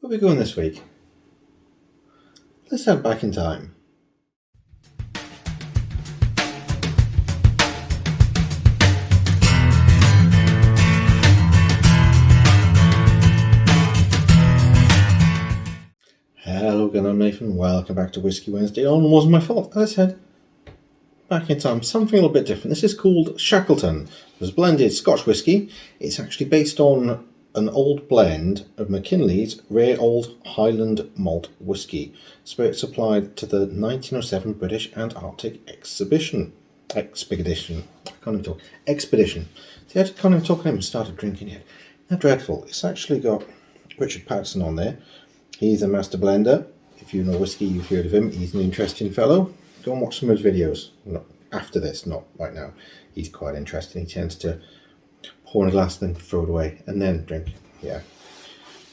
Where are we going this week? Let's head back in time. Hello again, I'm Nathan. Welcome back to Whiskey Wednesday on Wasn't My Fault. As I said, back in time, something a little bit different. This is called Shackleton. It's blended Scotch whisky. It's actually based on an old blend of McKinley's rare old Highland malt whisky, spirit supplied to the 1907 British Antarctic Expedition. See, I can't even talk and started drinking yet. Not dreadful. It's actually got Richard Patterson on there. He's a master blender. If you know whiskey, you've heard of him. He's an interesting fellow. Go and watch some of his videos. Not after this, not right now. He's quite interesting. He tends to pour in a glass, then throw it away, and then drink. Yeah.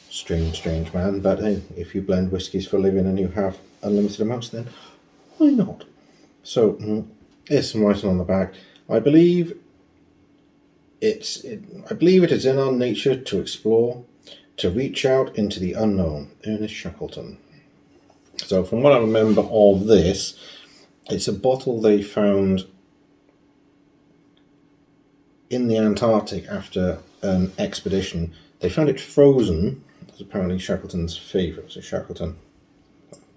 Strange man. But hey, if you blend whiskies for a living and you have unlimited amounts, then why not? So, there's some writing on the back. I believe it is in our nature to explore, to reach out into the unknown. Ernest Shackleton. So from what I remember of this, it's a bottle they found in the Antarctic after an expedition. They found it frozen. It was apparently Shackleton's favourite. So Shackleton,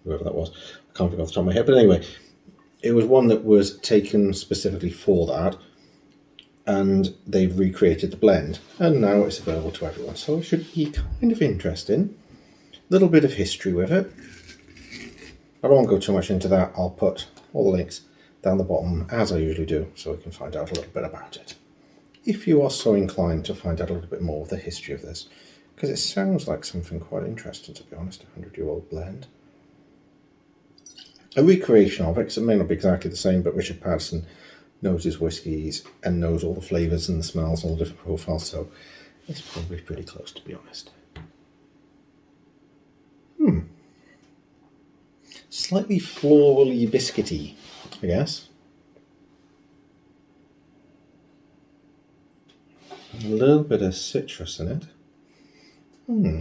whoever that was, I can't think off the top of my head. But anyway, it was one that was taken specifically for that. And they've recreated the blend. And now it's available to everyone. So it should be kind of interesting. A little bit of history with it. I won't go too much into that. I'll put all the links down the bottom, as I usually do, so we can find out a little bit about it. If you are so inclined to find out a little bit more of the history of this, because it sounds like something quite interesting, to be honest, a 100-year-old blend. A recreation of it, because it may not be exactly the same, but Richard Patterson knows his whiskies and knows all the flavours and the smells and all the different profiles, so it's probably pretty close, to be honest. Slightly florally biscuity, I guess. A little bit of citrus in it.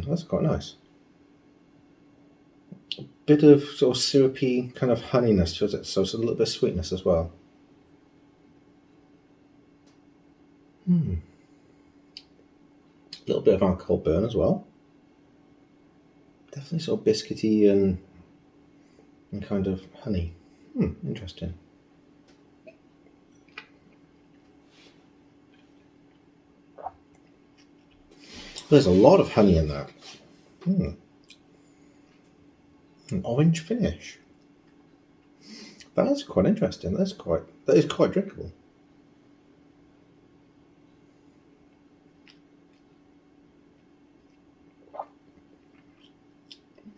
That's quite nice. A bit of sort of syrupy kind of honeyness to it, so it's a little bit of sweetness as well. A little bit of alcohol burn as well. Definitely sort of biscuity and kind of honey. Interesting. There's a lot of honey in that. An orange finish. That's quite interesting. That is quite drinkable.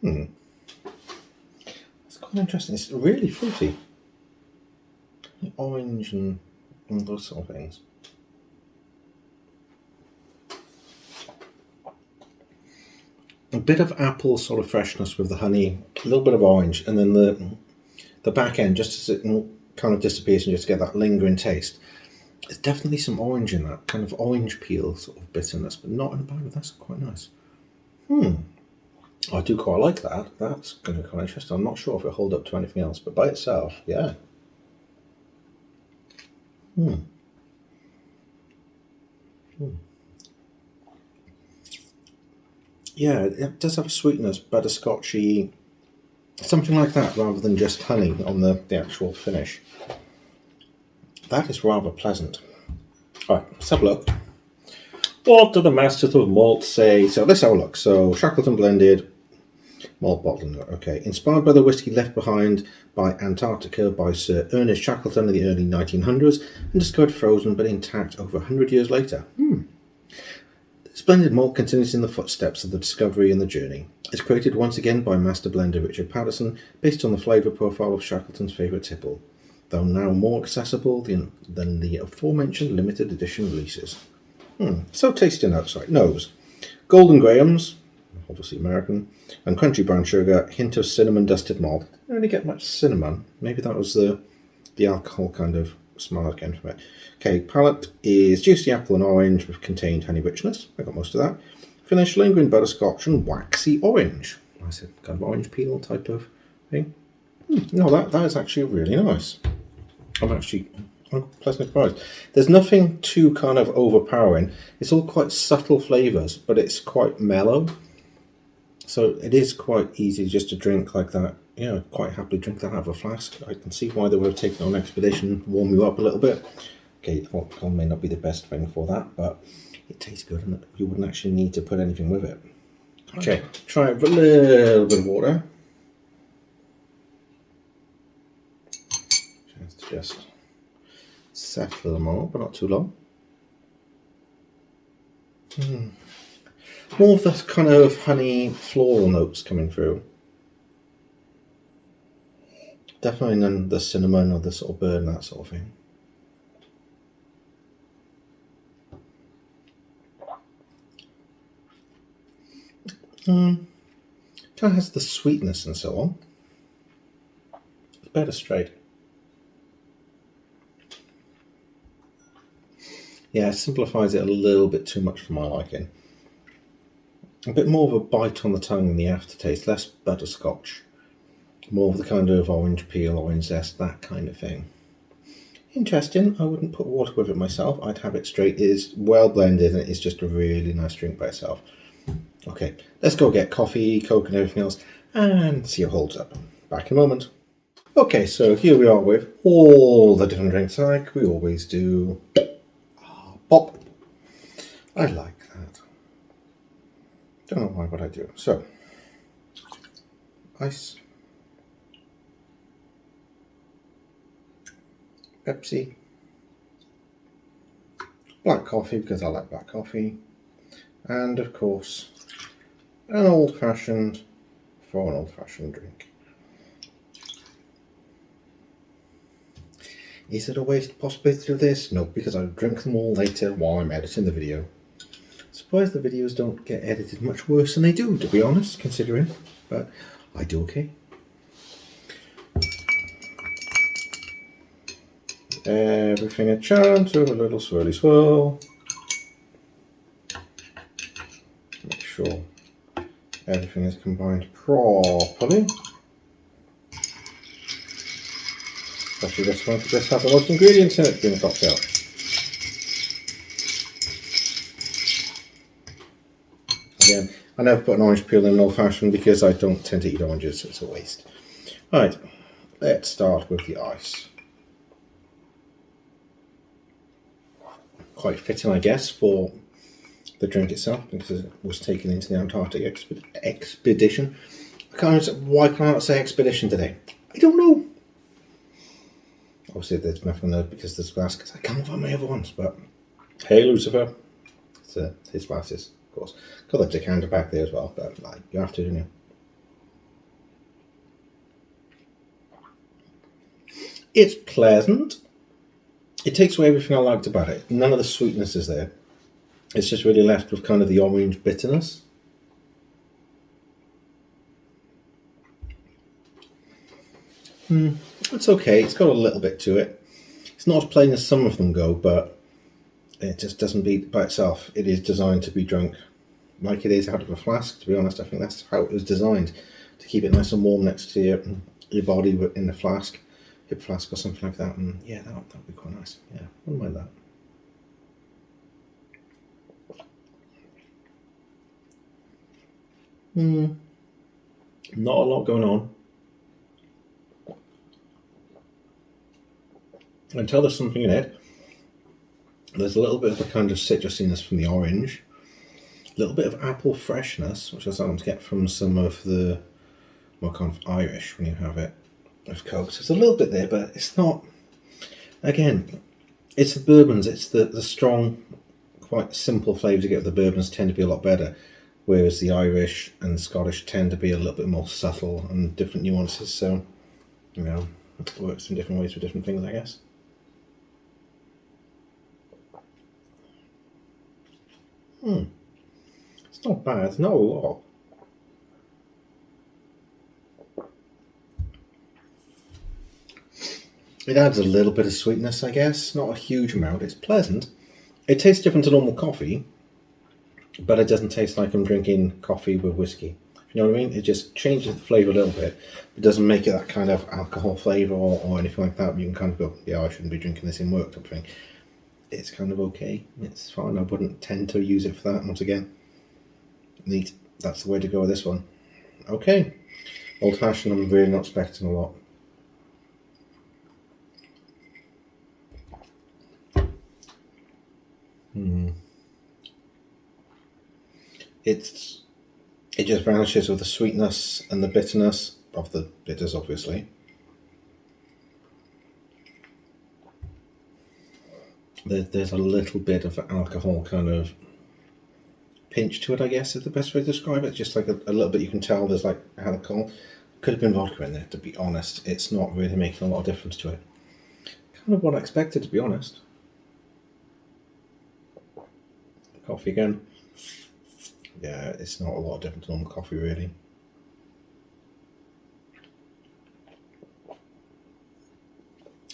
That's quite interesting. It's really fruity. Orange and those sort of things. A bit of apple sort of freshness with the honey, a little bit of orange, and then the back end, just as it kind of disappears and just get that lingering taste. There's definitely some orange in that, kind of orange peel sort of bitterness, but not in a bad way. That's quite nice. I do quite like that. That's going to be quite interesting. I'm not sure if it'll hold up to anything else, but by itself, yeah. Yeah, it does have a sweetness, butterscotchy, something like that, rather than just honey on the actual finish. That is rather pleasant. Alright, let's have a look. What do the masters of malt say? So let's have a look. So Shackleton Blended Malt Bottling. Okay, inspired by the whiskey left behind by Antarctica by Sir Ernest Shackleton in the early 1900s and discovered frozen but intact over 100 years later. Blended malt continues in the footsteps of the discovery and the journey. It's created once again by master blender Richard Patterson, based on the flavour profile of Shackleton's favourite tipple, though now more accessible than the aforementioned limited edition releases. So tasty notes, right? Nose. Golden Grahams, obviously American, and crunchy brown sugar, hint of cinnamon dusted malt. I didn't really get much cinnamon. Maybe that was the alcohol kind of smell I was getting from it. Okay, palate is juicy apple and orange with contained honey richness. I got most of that. finish, lingering butterscotch and waxy orange. I said kind of orange peel type of thing. No, that is actually really nice. I'm pleasantly surprised. There's nothing too kind of overpowering. It's all quite subtle flavours, but it's quite mellow. So it is quite easy just to drink like that. Yeah, quite happily drink that out of a flask. I can see why they would have taken on an expedition, warm you up a little bit. Okay, alcohol may not be the best thing for that, but it tastes good and you wouldn't actually need to put anything with it. Okay, try it with a little bit of water. Just settle them all, but not too long. More of the kind of honey floral notes coming through. Definitely none the cinnamon or the sort of burn, that sort of thing. Kind of has the sweetness and so on. It's better straight. Yeah, it simplifies it a little bit too much for my liking. A bit more of a bite on the tongue in the aftertaste, less butterscotch. More of the kind of orange peel, orange zest, that kind of thing. Interesting. I wouldn't put water with it myself. I'd have it straight. It is well blended and it's just a really nice drink by itself. Okay, let's go get coffee, Coke and everything else and see how it holds up. Back in a moment. Okay, so here we are with all the different drinks like we always do. Pop. I like that. Don't know why, but I do. So, ice. Pepsi. Black coffee, because I like black coffee. And, of course, an old-fashioned for an old-fashioned drink. Is it a waste possibility to do this? No, because I'll drink them all later while I'm editing the video. Surprised the videos don't get edited much worse than they do, to be honest, considering. But I do okay. Everything a chance with a little swirly swirl. Make sure everything is combined properly. Especially this one, because this has the most ingredients in it being a cocktail. Again, I never put an orange peel in an old fashioned because I don't tend to eat oranges, so it's a waste. Alright, let's start with the ice. Quite fitting, I guess, for the drink itself because it was taken into the Antarctic Expedition. Why can I not say expedition today? I don't know. Obviously, there's nothing there because there's glass, because I can't find my other ones. But hey, Lucifer, it's his glasses, of course. Got the decanter back there as well, but like, you have to, don't you? It's pleasant. It takes away everything I liked about it. None of the sweetness is there. It's just really left with kind of the orange bitterness. It's okay. It's got a little bit to it. It's not as plain as some of them go, but it just doesn't beat by itself. It is designed to be drunk like it is out of a flask, to be honest. I think that's how it was designed, to keep it nice and warm next to your body in the flask, hip flask or something like that. And yeah, that would be quite nice. Yeah, wouldn't mind that. Not a lot going on. Until there's something in it. There's a little bit of a kind of citrusiness from the orange. A little bit of apple freshness, which I sometimes get from some of the more kind of Irish when you have it with Coke. So there's a little bit there, but it's not... Again, it's the bourbons. It's the strong, quite simple flavours you get with the bourbons tend to be a lot better. Whereas the Irish and the Scottish tend to be a little bit more subtle and different nuances. So, you know, it works in different ways for different things, I guess. It's not bad, not a lot. It adds a little bit of sweetness, I guess. Not a huge amount. It's pleasant. It tastes different to normal coffee. but it doesn't taste like I'm drinking coffee with whiskey. You know what I mean? It just changes the flavour a little bit. It doesn't make it that kind of alcohol flavour or anything like that. You can kind of go, yeah, I shouldn't be drinking this in work type of thing. It's kind of okay. It's fine. I wouldn't tend to use it for that. Once again, neat. That's the way to go with this one. Okay. Old fashioned, I'm really not expecting a lot. It just vanishes with the sweetness and the bitterness of the bitters, obviously. There's a little bit of alcohol kind of pinch to it, I guess, is the best way to describe it. Just like a little bit, you can tell there's like alcohol. Could have been vodka in there, to be honest. It's not really making a lot of difference to it. Kind of what I expected, to be honest. Coffee again. Yeah, it's not a lot different to normal coffee, really.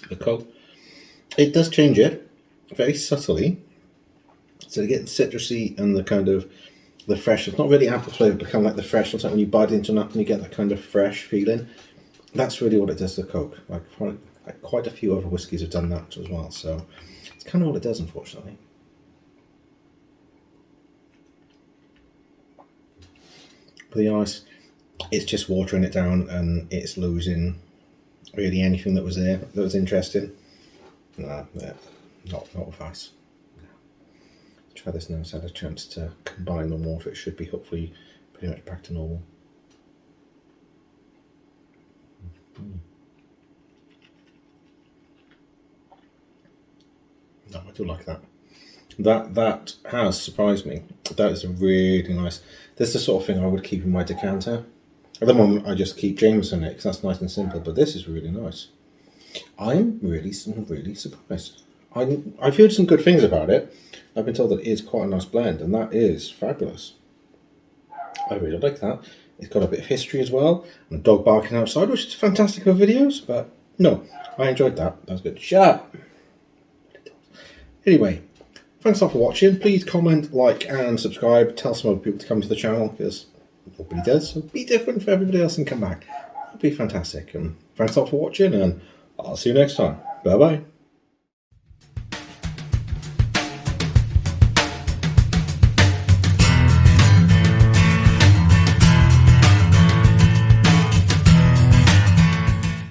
The Coke, it does change it very subtly. So you get the citrusy and the kind of the fresh. It's not really apple flavour, but kind of like the fresh. It's like when you bite into an apple and you get that kind of fresh feeling. That's really what it does to the Coke. Like quite a few other whiskies have done that as well. So it's kind of what it does, unfortunately. For the ice, it's just watering it down and it's losing really anything that was there that was interesting. No, not with ice. Try this now. It's had a chance to combine the water. It should be hopefully pretty much back to normal. No, I do like that. That has surprised me. That is really nice. This is the sort of thing I would keep in my decanter. At the moment, I just keep Jameson in it because that's nice and simple. But this is really nice. I'm really surprised. I've heard some good things about it. I've been told that it is quite a nice blend, and that is fabulous. I really like that. It's got a bit of history as well, and a dog barking outside, which is fantastic for videos. But no, I enjoyed that. That was good. Shut up. Anyway. Thanks a lot for watching. Please comment, like, and subscribe. Tell some other people to come to the channel because nobody does. So be different for everybody else and come back. It'll be fantastic. And thanks a lot for watching, and I'll see you next time. Bye bye.